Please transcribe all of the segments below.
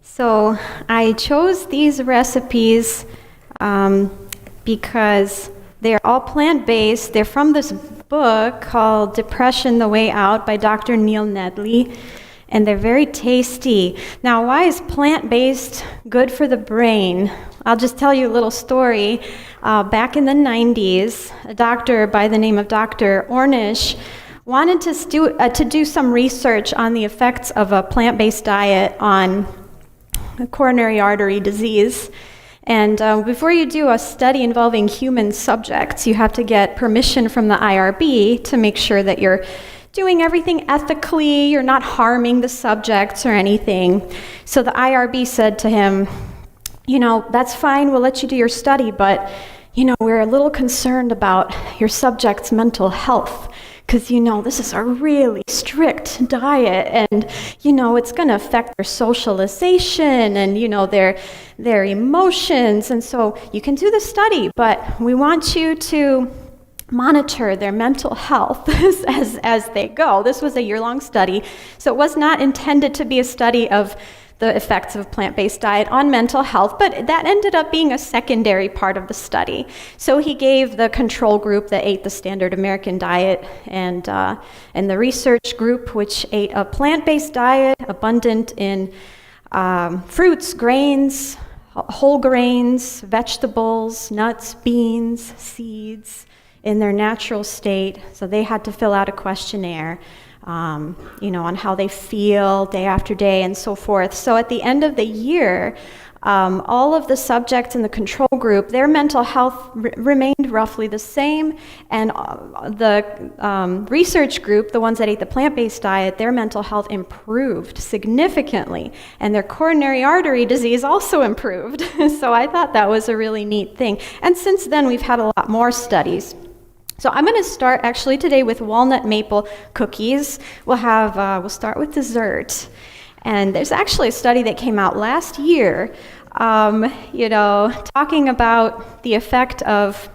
So I chose these recipes because they're all plant-based. They're from this book called Depression: The Way Out by Dr. Neil Nedley, and they're very tasty. Now, why is plant-based good for the brain? I'll just tell you a little story. Back in the 90s, a doctor by the name of Dr. Ornish wanted to do some research on the effects of a plant-based diet on coronary artery disease. And before you do a study involving human subjects, you have to get permission from the IRB to make sure that you're doing everything ethically, you're not harming the subjects or anything. So the IRB said to him, that's fine, we'll let you do your study, but, we're a little concerned about your subject's mental health, because, this is a really strict diet, and, it's going to affect their socialization and, their emotions, and so you can do the study, but we want you to monitor their mental health as they go. This was a year-long study, so it was not intended to be a study of the effects of a plant-based diet on mental health, but that ended up being a secondary part of the study. So he gave the control group that ate the standard American diet and the research group, which ate a plant-based diet abundant in fruits, grains, whole grains, vegetables, nuts, beans, seeds, in their natural state. So they had to fill out a questionnaire, on how they feel day after day and so forth. So at the end of the year, all of the subjects in the control group, their mental health remained roughly the same, and the research group, the ones that ate the plant-based diet, their mental health improved significantly, and their coronary artery disease also improved. So I thought that was a really neat thing. And since then, we've had a lot more studies. So I'm going to start actually today with walnut maple cookies. We'll start with dessert. And there's actually a study that came out last year, talking about the effect of,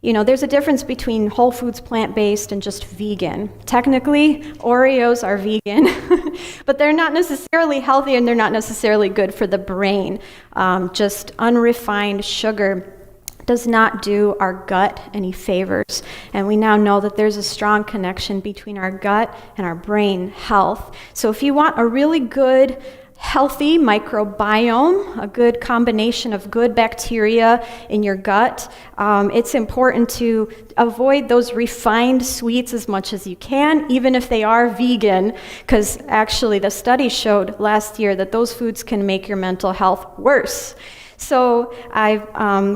there's a difference between whole foods plant-based and just vegan. Technically, Oreos are vegan, but they're not necessarily healthy and they're not necessarily good for the brain. Just unrefined sugar does not do our gut any favors. And we now know that there's a strong connection between our gut and our brain health. So if you want a really good, healthy microbiome, a good combination of good bacteria in your gut, it's important to avoid those refined sweets as much as you can, even if they are vegan, because actually the study showed last year that those foods can make your mental health worse. So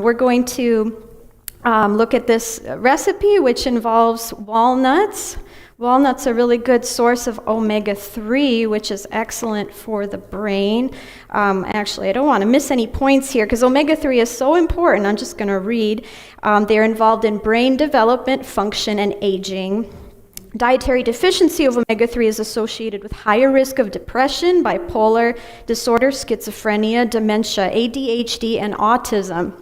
we're going to look at this recipe, which involves walnuts. Walnuts are a really good source of omega-3, which is excellent for the brain. Actually, I don't want to miss any points here because omega-3 is so important. I'm just going to read. They're involved in brain development, function, and aging. Dietary deficiency of omega-3 is associated with higher risk of depression, bipolar disorder, schizophrenia, dementia, ADHD, and autism.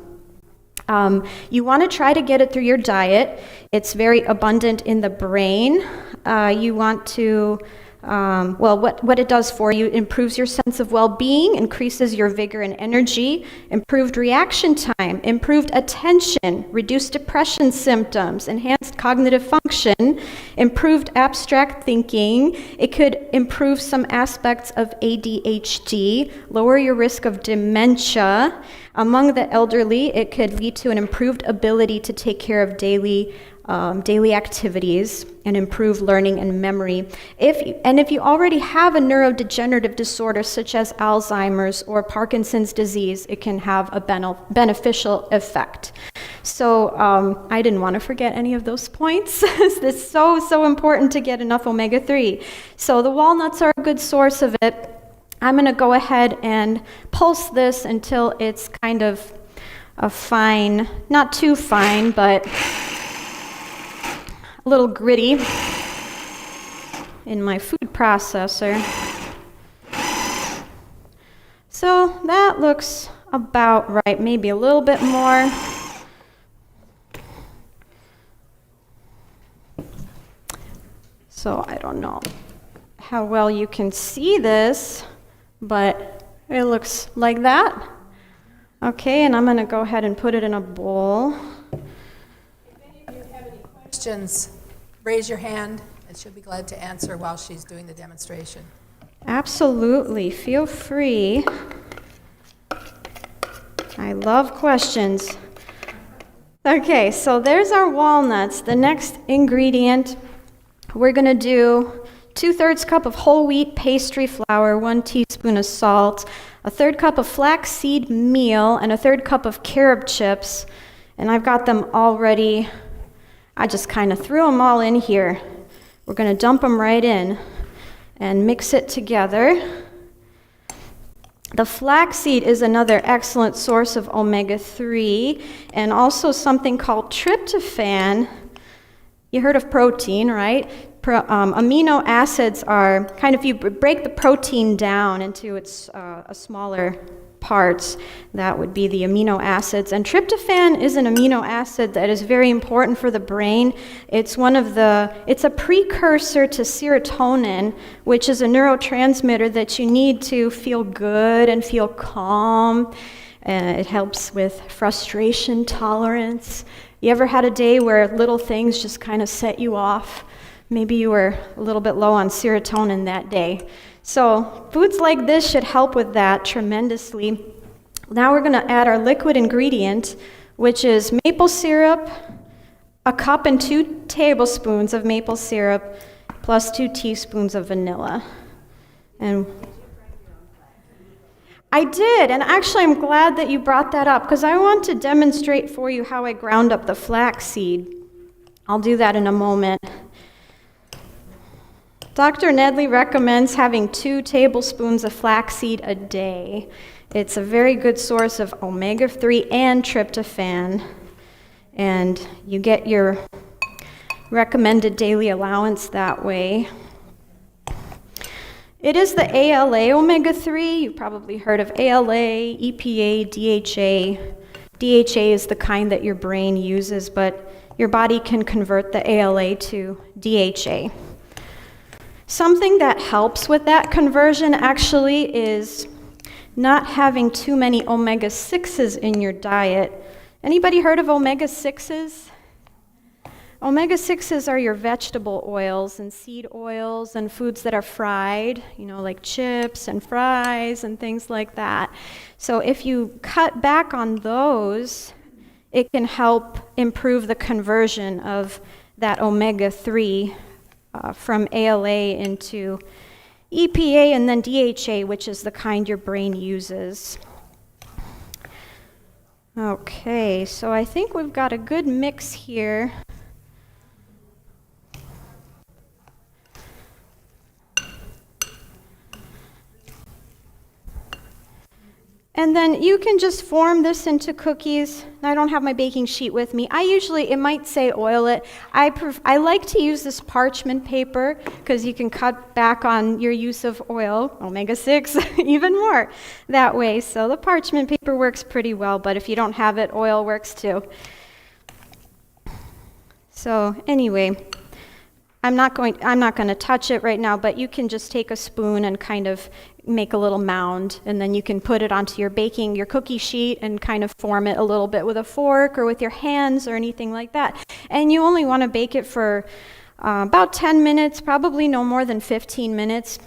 You want to try to get it through your diet. It's very abundant in the brain. You want to, what it does for you, improves your sense of well-being, increases your vigor and energy, improved reaction time, improved attention, reduced depression symptoms, enhanced cognitive function, improved abstract thinking. It could improve some aspects of ADHD, lower your risk of dementia. Among the elderly, it could lead to an improved ability to take care of daily activities and improve learning and memory. If you already have a neurodegenerative disorder such as Alzheimer's or Parkinson's disease, it can have a beneficial effect. So I didn't want to forget any of those points. It's so important to get enough omega-3. So the walnuts are a good source of it. I'm going to go ahead and pulse this until it's kind of a fine, not too fine, but a little gritty in my food processor. So that looks about right, maybe a little bit more. So I don't know how well you can see this, but It looks like that. Okay, and I'm going to go ahead and put it in a bowl. If any of you have any questions, raise your hand, and she'll be glad to answer while she's doing the demonstration. Absolutely, feel free. I love questions. Okay, so there's our walnuts. The next ingredient, we're going to do 2/3 cup of whole wheat pastry flour, 1 teaspoon of salt, 1/3 cup of flaxseed meal, and 1/3 cup of carob chips. And I've got them all ready. I just kind of threw them all in here. We're going to dump them right in and mix it together. The flaxseed is another excellent source of omega-3 and also something called tryptophan. You heard of protein, right? Amino acids are kind of, you break the protein down into its smaller parts, that would be the amino acids. And tryptophan is an amino acid that is very important for the brain. It's a precursor to serotonin, which is a neurotransmitter that you need to feel good and feel calm. It helps with frustration tolerance. You ever had a day where little things just kind of set you off? Maybe you were a little bit low on serotonin that day. So foods like this should help with that tremendously. Now we're going to add our liquid ingredient, which is maple syrup, 1 cup and 2 tablespoons of maple syrup, plus 2 teaspoons of vanilla. And I did, and actually I'm glad that you brought that up, because I want to demonstrate for you how I ground up the flaxseed. I'll do that in a moment. Dr. Nedley recommends having 2 tablespoons of flaxseed a day. It's a very good source of omega-3 and tryptophan, and you get your recommended daily allowance that way. It is the ALA omega-3. You've probably heard of ALA, EPA, DHA. DHA is the kind that your brain uses, but your body can convert the ALA to DHA. Something that helps with that conversion actually is not having too many omega-6s in your diet. Anybody heard of omega-6s? Omega-6s are your vegetable oils and seed oils and foods that are fried, like chips and fries and things like that. So if you cut back on those, it can help improve the conversion of that omega-3 from ALA into EPA and then DHA, which is the kind your brain uses. Okay, so I think we've got a good mix here. And then you can just form this into cookies. I don't have my baking sheet with me. It might say oil it. I like to use this parchment paper because you can cut back on your use of oil, omega-6, even more that way. So the parchment paper works pretty well, but if you don't have it, oil works too. So anyway, I'm not going to touch it right now, but you can just take a spoon and kind of make a little mound, and then you can put it onto your cookie sheet and kind of form it a little bit with a fork or with your hands or anything like that. And you only want to bake it for about 10 minutes, probably no more than 15 minutes.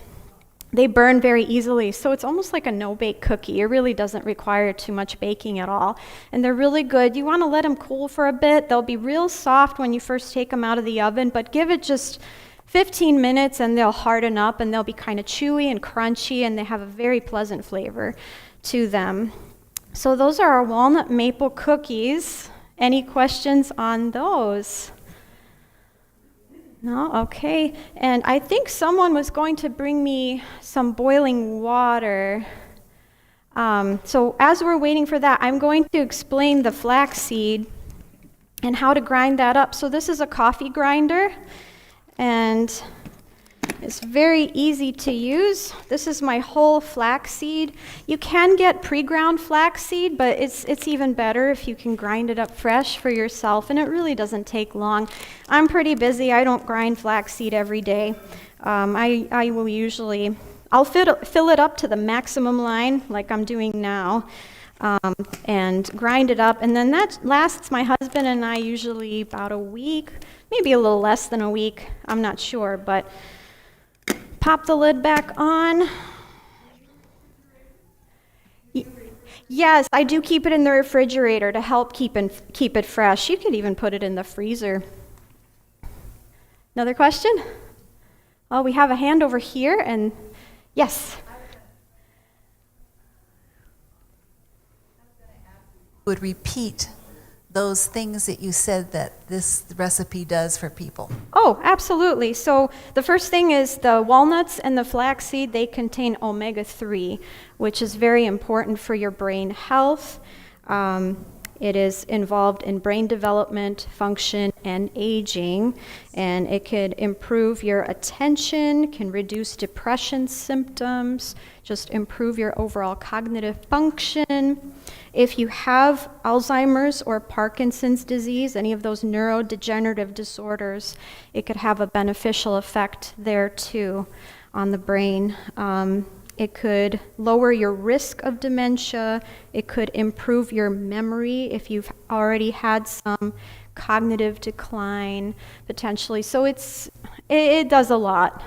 They burn very easily, so it's almost like a no-bake cookie. It really doesn't require too much baking at all. And they're really good. You want to let them cool for a bit. They'll be real soft when you first take them out of the oven, but give it just 15 minutes and they'll harden up and they'll be kind of chewy and crunchy, and they have a very pleasant flavor to them. So those are our walnut maple cookies. Any questions on those? No? Okay. And I think someone was going to bring me some boiling water. So as we're waiting for that, I'm going to explain the flaxseed and how to grind that up. So this is a coffee grinder, and it's very easy to use. This is my whole flaxseed. You can get pre-ground flaxseed, but it's even better if you can grind it up fresh for yourself, and it really doesn't take long. I'm pretty busy. I don't grind flaxseed every day. I'll fill it up to the maximum line, like I'm doing now, and grind it up. And then that lasts my husband and I usually about a week, maybe a little less than a week. I'm not sure, but pop the lid back on. Yes, I do keep it in the refrigerator to help keep it fresh. You could even put it in the freezer. Another question? Oh, we have a hand over here, and yes. Would repeat those things that you said that this recipe does for people. Oh, absolutely. So the first thing is the walnuts and the flaxseed, they contain omega-3, which is very important for your brain health. It is involved in brain development, function, and aging, and it could improve your attention, can reduce depression symptoms, just improve your overall cognitive function. If you have Alzheimer's or Parkinson's disease, any of those neurodegenerative disorders, it could have a beneficial effect there too on the brain. It could lower your risk of dementia. It could improve your memory if you've already had some cognitive decline, potentially. So it does a lot.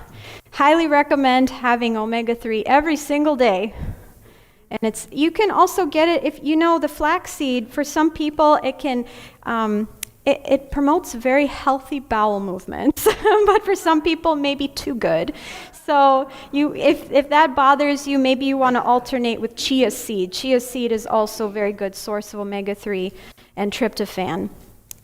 Highly recommend having omega-3 every single day. And you can also get it if you know the flaxseed. For some people, it can it promotes very healthy bowel movements, but for some people, maybe too good. So if that bothers you, maybe you want to alternate with chia seed. Chia seed is also a very good source of omega-3 and tryptophan.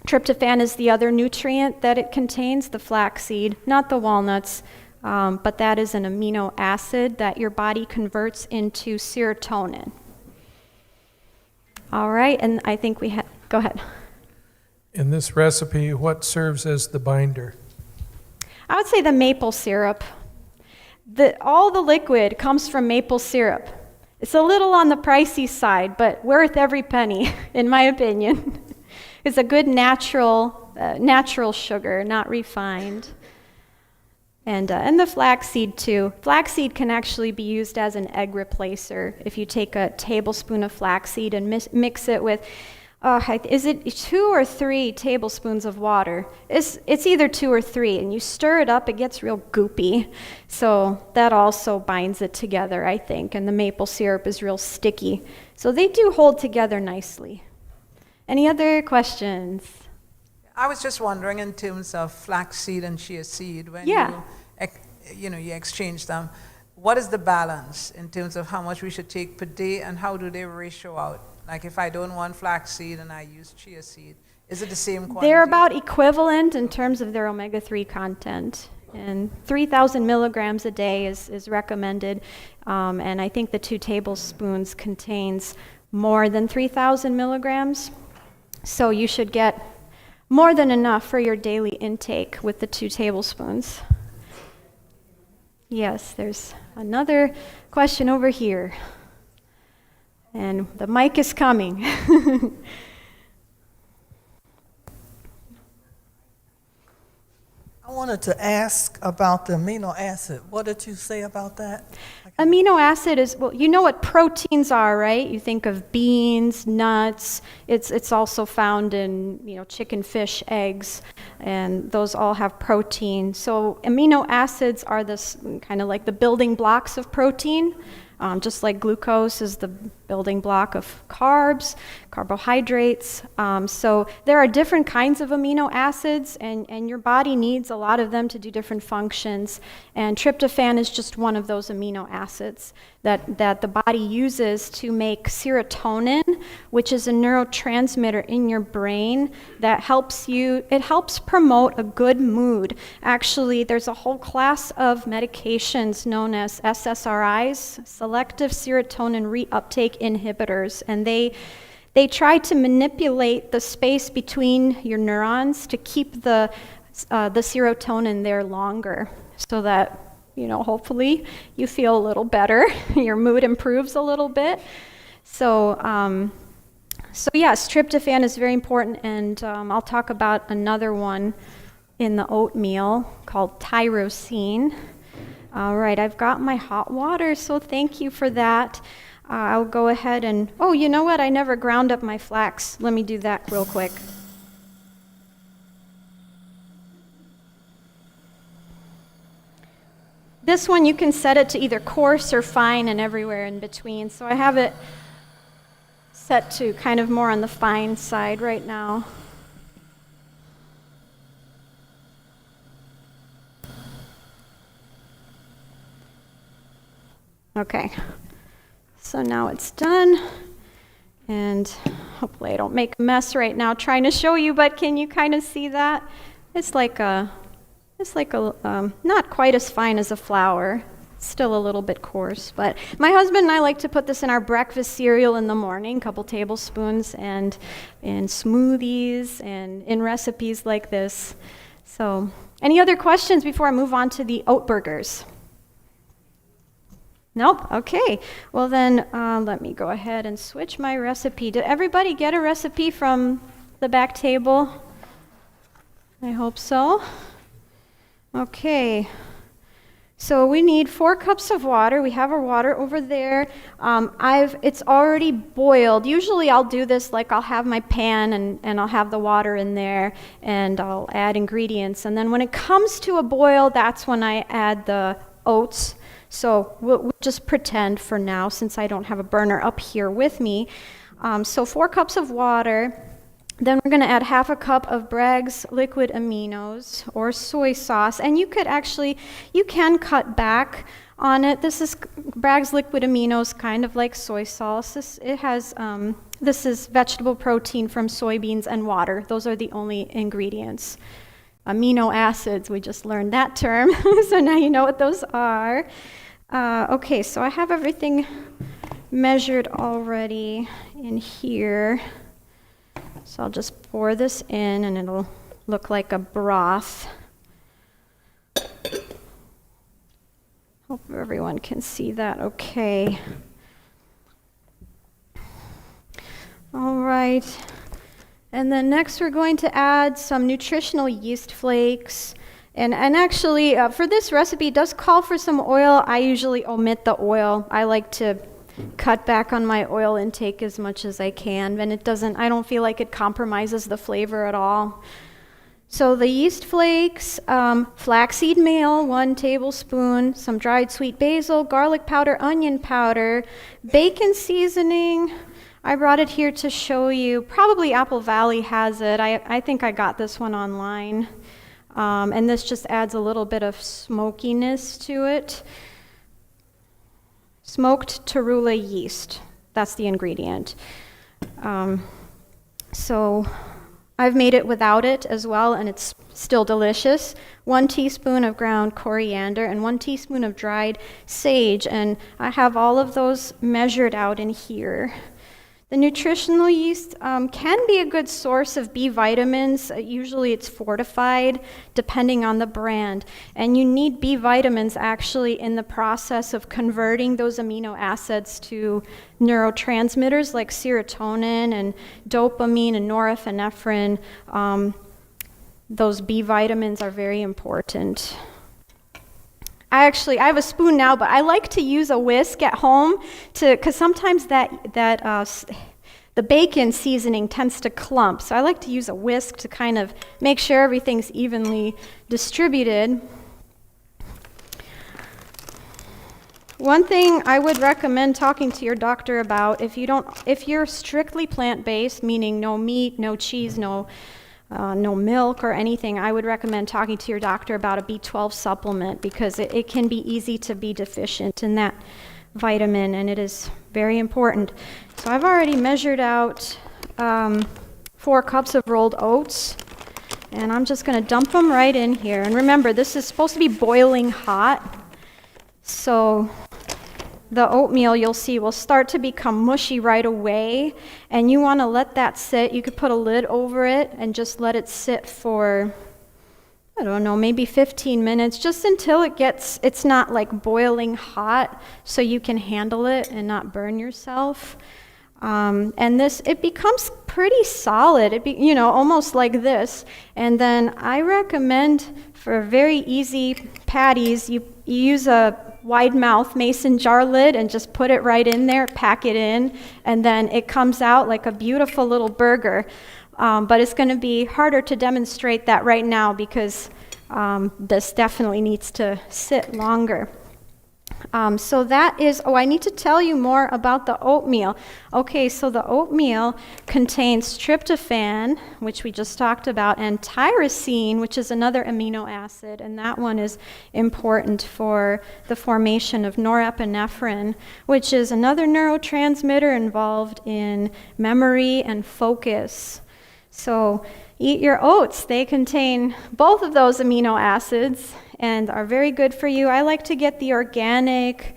Tryptophan is the other nutrient that it contains, the flaxseed, not the walnuts, but that is an amino acid that your body converts into serotonin. All right, and I think go ahead. In this recipe, what serves as the binder? I would say the maple syrup. All the liquid comes from maple syrup. It's a little on the pricey side, but worth every penny, in my opinion. It's a good natural sugar, not refined. And the flaxseed too. Flaxseed can actually be used as an egg replacer. If you take a tablespoon of flaxseed and mix it with, is it 2 or 3 tablespoons of water? It's either 2 or 3, and you stir it up, it gets real goopy. So that also binds it together, I think, and the maple syrup is real sticky. So they do hold together nicely. Any other questions? I was just wondering in terms of flaxseed and chia seed, when you exchange them, what is the balance in terms of how much we should take per day, and how do they ratio out? Like if I don't want flaxseed and I use chia seed, is it the same quantity? They're about equivalent in terms of their omega-3 content. And 3,000 milligrams a day is recommended. And I think the 2 tablespoons contains more than 3,000 milligrams. So you should get more than enough for your daily intake with the 2 tablespoons. Yes, there's another question over here. And the mic is coming. I wanted to ask about the amino acid. What did you say about that? Amino acid is, well, you know what proteins are, right? You think of beans, nuts. It's also found in, chicken, fish, eggs, and those all have protein. So amino acids are this kind of like the building blocks of protein. Just like glucose is the building block of carbs, carbohydrates. So there are different kinds of amino acids, and your body needs a lot of them to do different functions. And tryptophan is just one of those amino acids that the body uses to make serotonin, which is a neurotransmitter in your brain that helps promote a good mood. Actually, there's a whole class of medications known as SSRIs, selective serotonin reuptake inhibitors, and they try to manipulate the space between your neurons to keep the serotonin there longer, so that hopefully you feel a little better, your mood improves a little bit. So yes, tryptophan is very important, and I'll talk about another one in the oatmeal called tyrosine. All right, I've got my hot water, so thank you for that. I'll go ahead and, oh, you know what? I never ground up my flax. Let me do that real quick. This one, you can set it to either coarse or fine and everywhere in between. So I have it set to kind of more on the fine side right now. Okay, so now it's done. And hopefully I don't make a mess right now trying to show you, but can you kind of see that? It's like a not quite as fine as a flour. Still a little bit coarse, but my husband and I like to put this in our breakfast cereal in the morning, a couple tablespoons, and in smoothies and in recipes like this. So, any other questions before I move on to the oat burgers? Nope? Okay. Well then, let me go ahead and switch my recipe. Did everybody get a recipe from the back table? I hope so. Okay. So we need 4 cups of water. We have our water over there. It's already boiled. Usually I'll do this like I'll have my pan and I'll have the water in there and I'll add ingredients. And then when it comes to a boil, that's when I add the oats. So we'll just pretend for now, since I don't have a burner up here with me. So 4 cups of water. Then we're going to add half a cup of Braggs liquid aminos or soy sauce. And you can cut back on it. This is Braggs liquid aminos, kind of like soy sauce. This is vegetable protein from soybeans and water. Those are the only ingredients. Amino acids, we just learned that term. So now you know what those are. Okay, so I have everything measured already in here. So I'll just pour this in and it'll look like a broth. Hope everyone can see that okay. All right. And then next we're going to add some nutritional yeast flakes. And actually, for this recipe, it does call for some oil. I usually omit the oil. I like to cut back on my oil intake as much as I can, and I don't feel like it compromises the flavor at all. So the yeast flakes, flaxseed meal, 1 tablespoon, some dried sweet basil, garlic powder, onion powder, bacon seasoning. I brought it here to show you. Probably Apple Valley has it. I think I got this one online. And this just adds a little bit of smokiness to it. Smoked torula yeast, that's the ingredient. So I've made it without it as well, and it's still delicious. 1 teaspoon of ground coriander and 1 teaspoon of dried sage, and I have all of those measured out in here. The nutritional yeast can be a good source of B vitamins. Usually it's fortified, depending on the brand. And you need B vitamins actually in the process of converting those amino acids to neurotransmitters like serotonin and dopamine and norepinephrine. Those B vitamins are very important. I have a spoon now, but I like to use a whisk at home because sometimes the bacon seasoning tends to clump. So I like to use a whisk to kind of make sure everything's evenly distributed. One thing I would recommend talking to your doctor about, if you're strictly plant-based, meaning no meat, no cheese, no milk or anything, I would recommend talking to your doctor about a B12 supplement because it can be easy to be deficient in that vitamin, and it is very important. So I've already measured out 4 cups of rolled oats, and I'm just going to dump them right in here. And remember, this is supposed to be boiling hot, so the oatmeal, you'll see, will start to become mushy right away, and you want to let that sit. You could put a lid over it and just let it sit for, I don't know, maybe 15 minutes, just until it's not like boiling hot, so you can handle it and not burn yourself. And it becomes pretty solid, almost like this. And then I recommend for very easy patties, you use a wide mouth mason jar lid and just put it right in there, pack it in, and then it comes out like a beautiful little burger. But it's going to be harder to demonstrate that right now because this definitely needs to sit longer. So that is, I need to tell you more about the oatmeal. Okay, so the oatmeal contains tryptophan, which we just talked about, and tyrosine, which is another amino acid, and that one is important for the formation of norepinephrine, which is another neurotransmitter involved in memory and focus. So eat your oats. They contain both of those amino acids and are very good for you. I like to get the organic,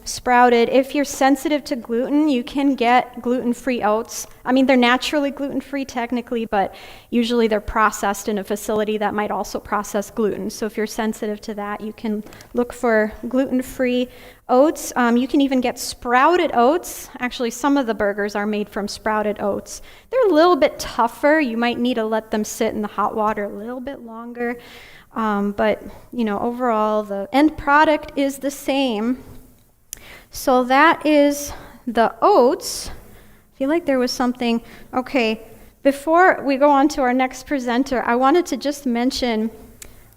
sprouted. If you're sensitive to gluten, you can get gluten-free oats. I mean, they're naturally gluten-free technically, but usually they're processed in a facility that might also process gluten. So if you're sensitive to that, you can look for gluten-free oats. You can even get sprouted oats. Actually, some of the burgers are made from sprouted oats. They're a little bit tougher. You might need to let them sit in the hot water a little bit longer. But overall, the end product is the same. So that is the oats. I feel like there was something. Okay, before we go on to our next presenter, I wanted to just mention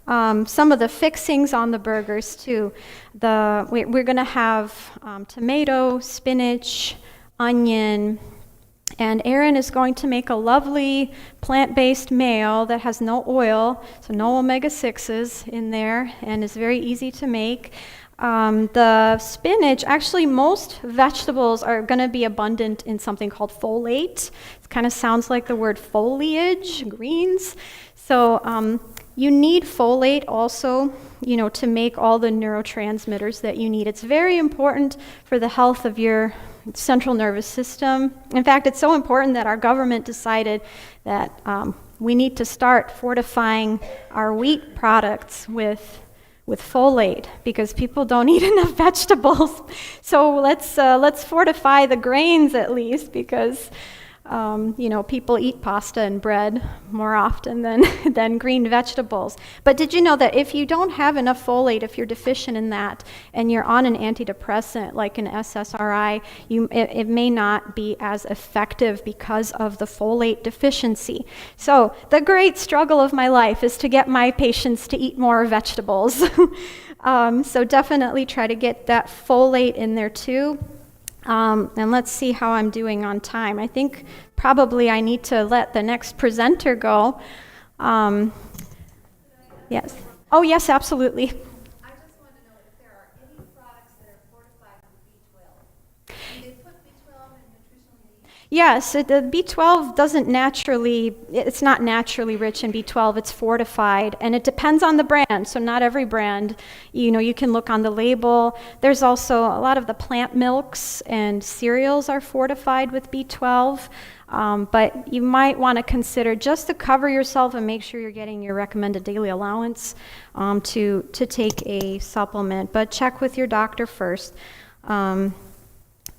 some of the fixings on the burgers too. We're going to have tomato, spinach, onion, and Erin is going to make a lovely plant-based mayo that has no oil, so no omega-6s in there, and is very easy to make. The spinach, actually most vegetables are going to be abundant in something called folate. It kind of sounds like the word foliage, greens. So you need folate also, to make all the neurotransmitters that you need. It's very important for the health of your central nervous system. In fact, it's so important that our government decided that we need to start fortifying our wheat products with folate because people don't eat enough vegetables. So let's fortify the grains at least because people eat pasta and bread more often than green vegetables. But did you know that if you don't have enough folate, if you're deficient in that, and you're on an antidepressant like an SSRI, it may not be as effective because of the folate deficiency. So the great struggle of my life is to get my patients to eat more vegetables. So definitely try to get that folate in there too. And let's see how I'm doing on time. I think probably I need to let the next presenter go. Yes. Oh, yes, absolutely. I just want to know if there are any products that are fortified with B12. Do they put B12 in nutritional yeast? Yes, the B12 it's not naturally rich in B12, it's fortified, and it depends on the brand, so not every brand, you can look on the label. There's also a lot of the plant milks and cereals are fortified with B12, but you might want to consider just to cover yourself and make sure you're getting your recommended daily allowance to take a supplement, but check with your doctor first.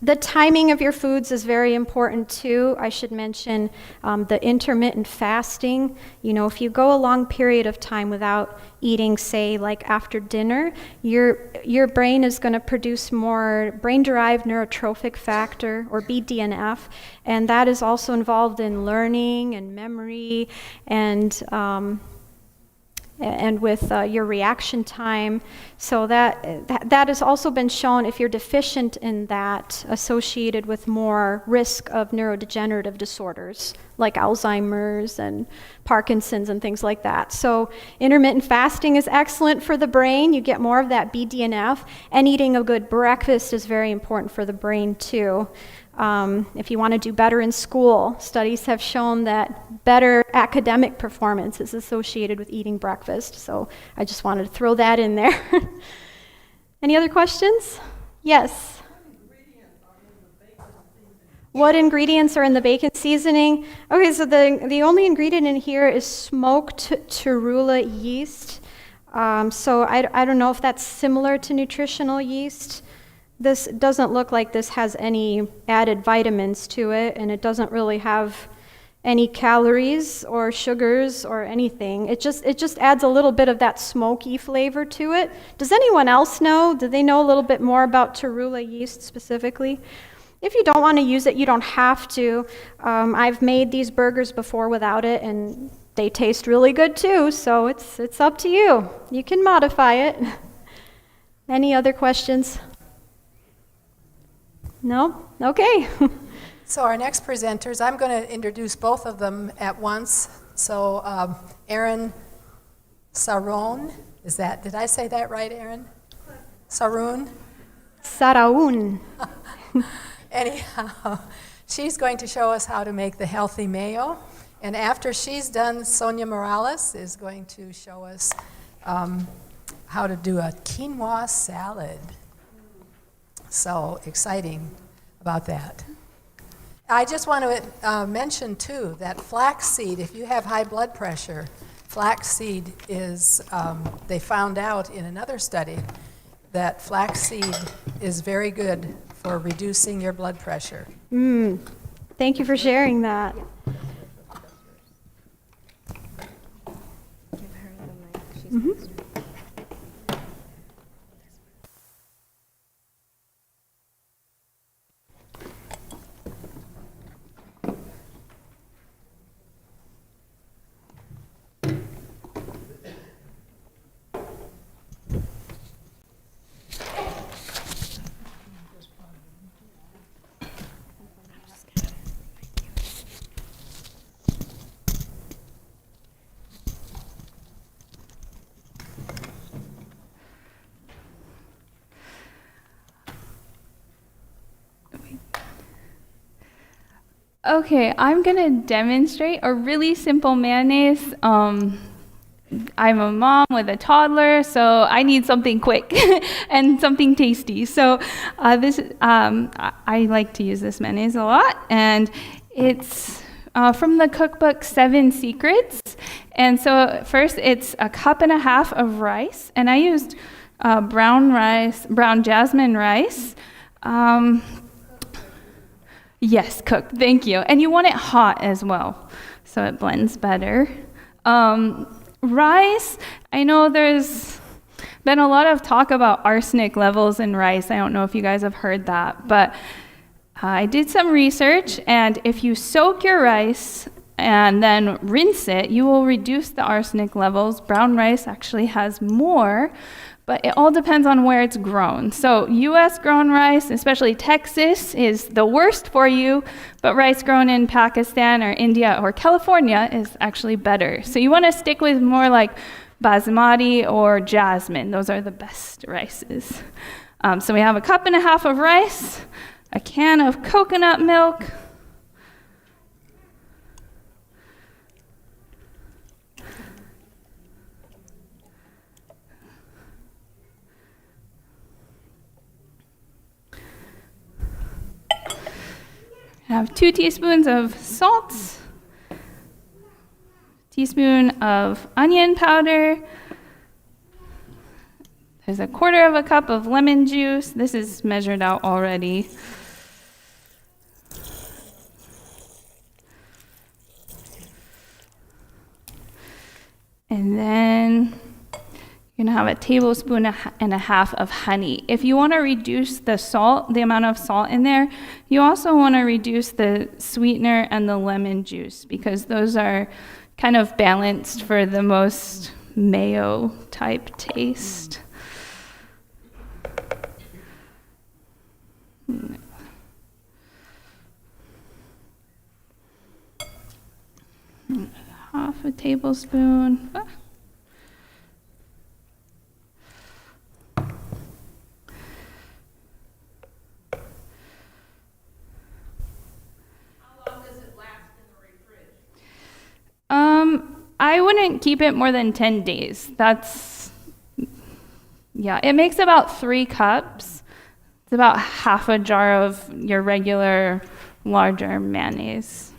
The timing of your foods is very important too. I should mention the intermittent fasting. If you go a long period of time without eating, say like after dinner, your brain is going to produce more brain-derived neurotrophic factor, or BDNF, and that is also involved in learning and memory and with your reaction time. So that has also been shown, if you're deficient in that, associated with more risk of neurodegenerative disorders like Alzheimer's and Parkinson's and things like that. So intermittent fasting is excellent for the brain. You get more of that BDNF, and eating a good breakfast is very important for the brain too. If you want to do better in school, studies have shown that better academic performance is associated with eating breakfast. So I just wanted to throw that in there. Any other questions? Yes. What ingredients are in the bacon seasoning? Okay, so the only ingredient in here is smoked torula yeast. So I don't know if that's similar to nutritional yeast. This doesn't look like this has any added vitamins to it, and it doesn't really have any calories or sugars or anything. It just adds a little bit of that smoky flavor to it. Does anyone else know? Do they know a little bit more about torula yeast specifically? If you don't want to use it, you don't have to. I've made these burgers before without it, and they taste really good too, so it's up to you. You can modify it. Any other questions? No? Okay. So our next presenters, I'm going to introduce both of them at once. So Erin Saraun, did I say that right, Erin? Saraun? Saraun. Anyhow, she's going to show us how to make the healthy mayo. And after she's done, Sonia Morales is going to show us how to do a quinoa salad. So exciting about that. I just want to mention, too, that flaxseed, if you have high blood pressure, flaxseed is, they found out in another study that flaxseed is very good for reducing your blood pressure. Thank you for sharing that. Mm-hmm. Okay, I'm going to demonstrate a really simple mayonnaise. I'm a mom with a toddler, so I need something quick and something tasty. So I like to use this mayonnaise a lot, and it's from the cookbook 7 Secrets. And so first it's 1.5 cups of rice, and I used brown jasmine rice. Yes, cooked, thank you. And you want it hot as well, so it blends better. Rice, I know there's been a lot of talk about arsenic levels in rice. I don't know if you guys have heard that, but I did some research, and if you soak your rice and then rinse it, you will reduce the arsenic levels. Brown rice actually has more, but it all depends on where it's grown. So U.S. grown rice, especially Texas, is the worst for you, but rice grown in Pakistan or India or California is actually better. So you want to stick with more like basmati or jasmine. Those are the best rices. So we have 1.5 cups of rice, a can of coconut milk, I have 2 teaspoons of salt, teaspoon of onion powder. There's 1/4 cup of lemon juice. This is measured out already. And then you're gonna have 1.5 tablespoons of honey. If you want to reduce the salt, the amount of salt in there, you also want to reduce the sweetener and the lemon juice, because those are kind of balanced for the most mayo type taste. Half a tablespoon. I wouldn't keep it more than 10 days. It makes about 3 cups. It's about half a jar of your regular larger mayonnaise.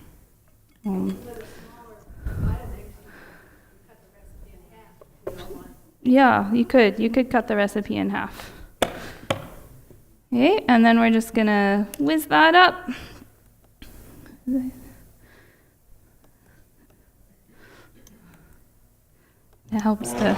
Yeah, you could cut the recipe in half. Okay, and then we're just gonna whiz that up. It helps to.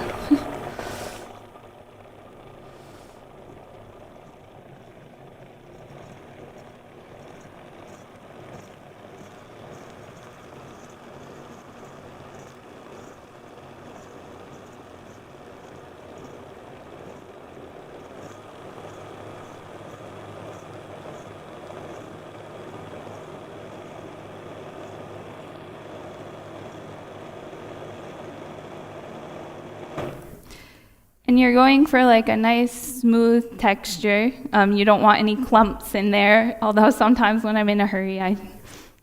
And you're going for like a nice smooth texture. You don't want any clumps in there, although sometimes when I'm in a hurry, I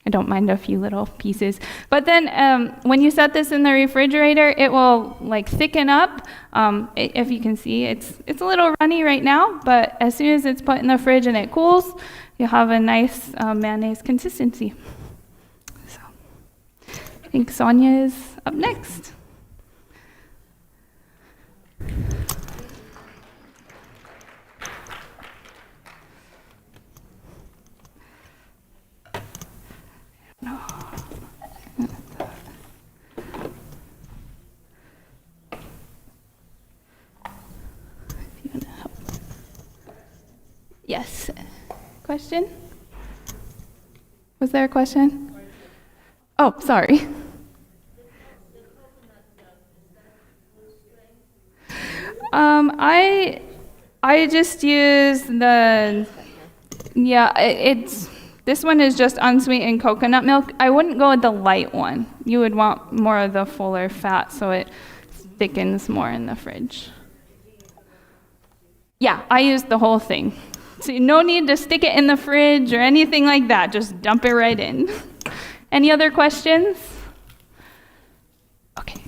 don't mind a few little pieces. But then when you set this in the refrigerator, it will like thicken up. If you can see, it's a little runny right now, but as soon as it's put in the fridge and it cools, you'll have a nice mayonnaise consistency. So I think Sonia is up next. Yes. Question? Was there a question? Oh, sorry. I just use the, this one is just unsweetened coconut milk. I wouldn't go with the light one. You would want more of the fuller fat so it thickens more in the fridge. Yeah, I use the whole thing. So no need to stick it in the fridge or anything like that. Just dump it right in. Any other questions? Okay.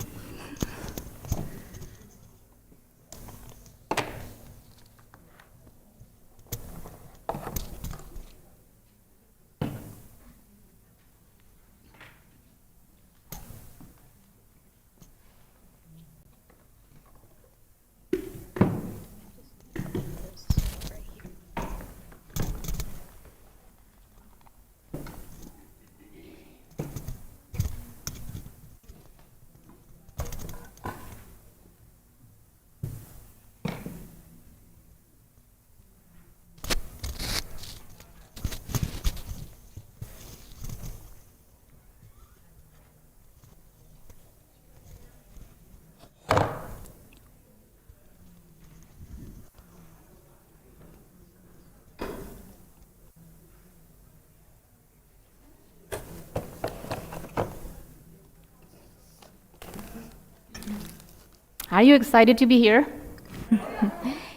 Are you excited to be here?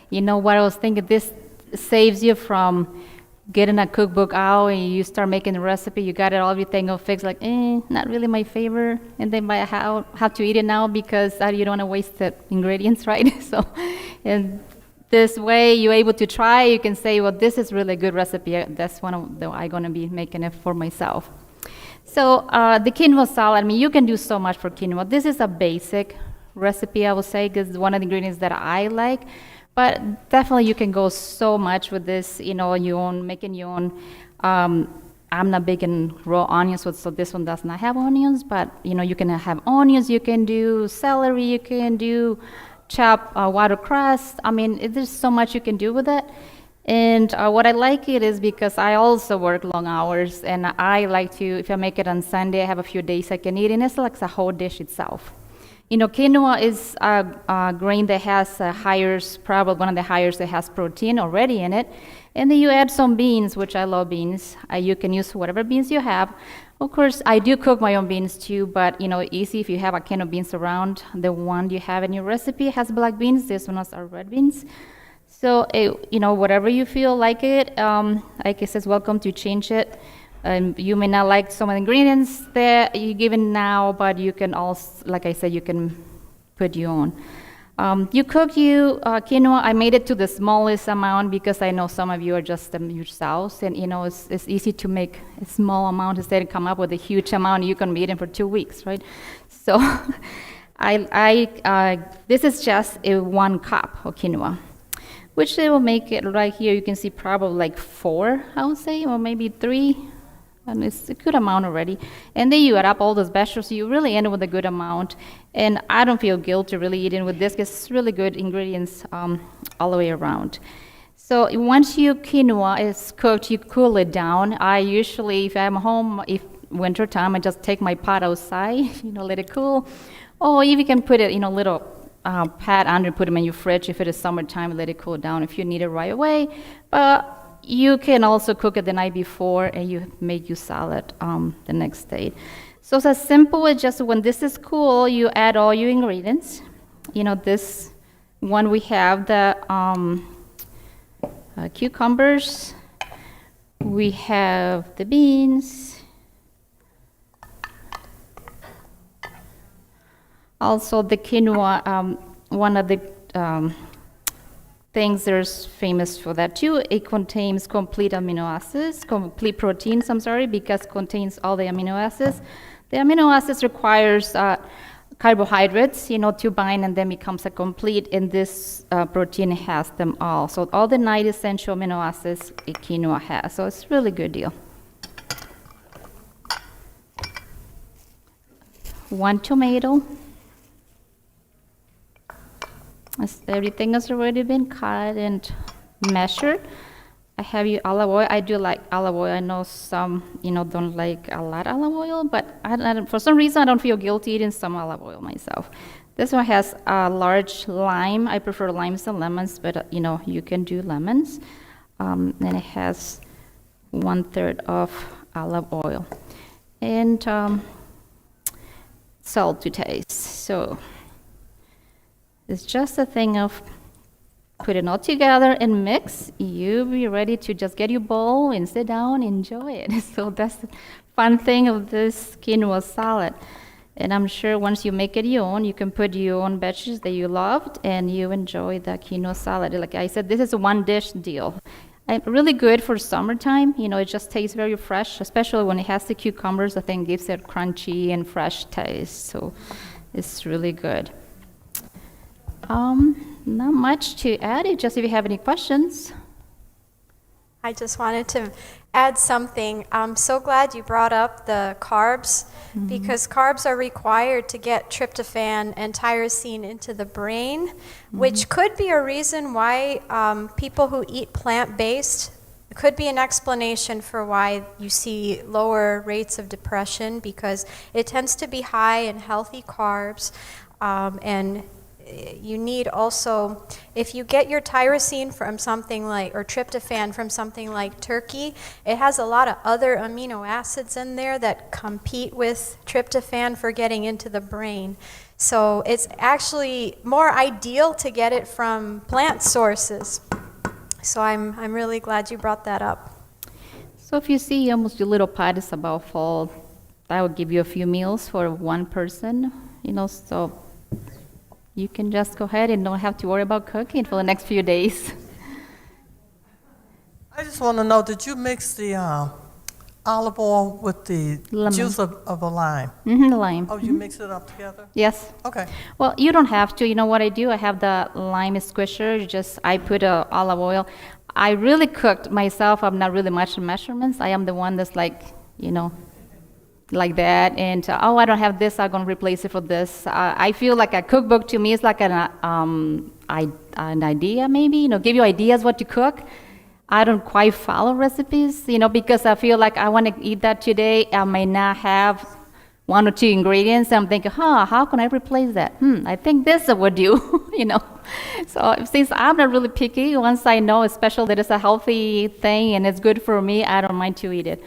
You know what I was thinking? This saves you from getting a cookbook out and you start making the recipe. You got it all, everything all fixed, like, not really my favorite. And then I have to eat it now because you don't want to waste the ingredients, right? So, and this way you're able to try. You can say, well, this is really a good recipe. That's one of the I'm going to be making it for myself. So the quinoa salad, I mean, you can do so much for quinoa. This is a basic recipe, I would say, because one of the ingredients that I like, but definitely you can go so much with this, making your own. I'm not big in raw onions, so this one does not have onions, but you can have onions, you can do celery, you can do chopped watercress. I mean, there's so much you can do with it. And what I like it is because I also work long hours, and I like to, if I make it on Sunday, I have a few days I can eat, and it's like a whole dish itself. Quinoa is a grain that has probably one of the highest that has protein already in it. And then you add some beans, which I love beans. You can use whatever beans you have. Of course, I do cook my own beans too, but easy if you have a can of beans around. The one you have in your recipe has black beans. This one are red beans. So, whatever you feel like it, like it says, welcome to change it. You may not like some of the ingredients that you're given now, but you can also, like I said, you can put your own. You cook quinoa. I made it to the smallest amount because I know some of you are just yourselves, and it's easy to make a small amount instead of come up with a huge amount. You can be eating for 2 weeks, right? So, this is just 1 cup of quinoa. which it will make it right here. You can see probably like 4, I would say, or maybe 3. And it's a good amount already. And then you add up all those vegetables, so you really end up with a good amount. And I don't feel guilty really eating with this, because it's really good ingredients all the way around. So once your quinoa is cooked, you cool it down. I usually, if I'm home, if winter time, I just take my pot outside, let it cool. Or if you can put it in a little pat under, put them in your fridge. If it is summertime, let it cool down if you need it right away. But you can also cook it the night before, and you make your salad the next day. So it's as simple as just when this is cool, you add all your ingredients. This one we have the cucumbers, we have the beans, also the quinoa. One of the things there's famous for that too. It contains complete proteins, because it contains all the amino acids. The amino acids requires carbohydrates, to bind and then becomes a complete, and this protein has them all. So all the 9 essential amino acids quinoa has. So it's a really good deal. 1 tomato. Everything has already been cut and measured. I have your olive oil. I do like olive oil. I know some, don't like a lot of olive oil, but for some reason I don't feel guilty eating some olive oil myself. This one has a large lime. I prefer limes and lemons, but you can do lemons. And it has 1/3 of olive oil and salt to taste. So it's just a thing of put it all together and mix. You'll be ready to just get your bowl and sit down and enjoy it. So that's the fun thing of this quinoa salad. And I'm sure once you make it your own, you can put your own veggies that you loved and you enjoy the quinoa salad. Like I said, this is a one dish deal. And really good for summertime. It just tastes very fresh, especially when it has the cucumbers. I think gives it crunchy and fresh taste. So it's really good. Not much to add, just if you have any questions. I just wanted to add something. I'm so glad you brought up the carbs, because carbs are required to get tryptophan and tyrosine into the brain, which could be a reason why people who eat plant-based, could be an explanation for why you see lower rates of depression, because it tends to be high in healthy carbs. And you need also, if you get your tyrosine from something like, or tryptophan from something like turkey, it has a lot of other amino acids in there that compete with tryptophan for getting into the brain. So it's actually more ideal to get it from plant sources. So I'm really glad you brought that up. So if you see almost your little pot is about full, that will give you a few meals for one person, so you can just go ahead and don't have to worry about cooking for the next few days. I just want to know, did you mix the olive oil with the Lemon. juice of a lime? Lime. Oh, you mix it up together? Yes. Okay. Well, you don't have to. You know what I do? I have the lime squisher. I put olive oil. I really cooked myself. I'm not really much in measurements. I am the one that's like like that. And, I don't have this, I'm going to replace it for this. I feel like a cookbook to me is like an idea maybe, give you ideas what to cook. I don't quite follow recipes, because I feel like I want to eat that today. I may not have 1 or 2 ingredients. I'm thinking, how can I replace that? I think this would do, So since I'm not really picky, once I know, especially that it's a healthy thing and it's good for me, I don't mind to eat it.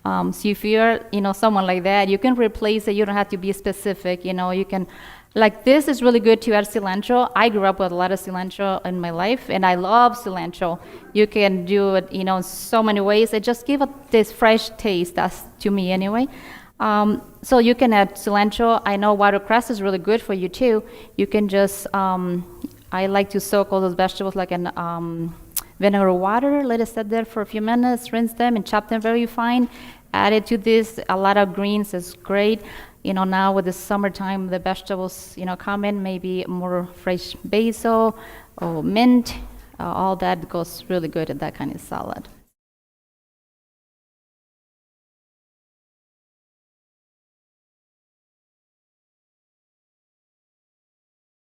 So if you're, someone like that, you can replace it. You don't have to be specific. You can, like this is really good to add cilantro. I grew up with a lot of cilantro in my life, and I love cilantro. You can do it, in so many ways. It just gives it this fresh taste. That's to me anyway. So you can add cilantro. I know watercress is really good for you too. You can just, I like to soak all those vegetables like in vinegar water, let it sit there for a few minutes, rinse them and chop them very fine. Add it to this. A lot of greens is great. Now with the summertime, the vegetables, come in, maybe more fresh basil or mint. all that goes really good in that kind of salad.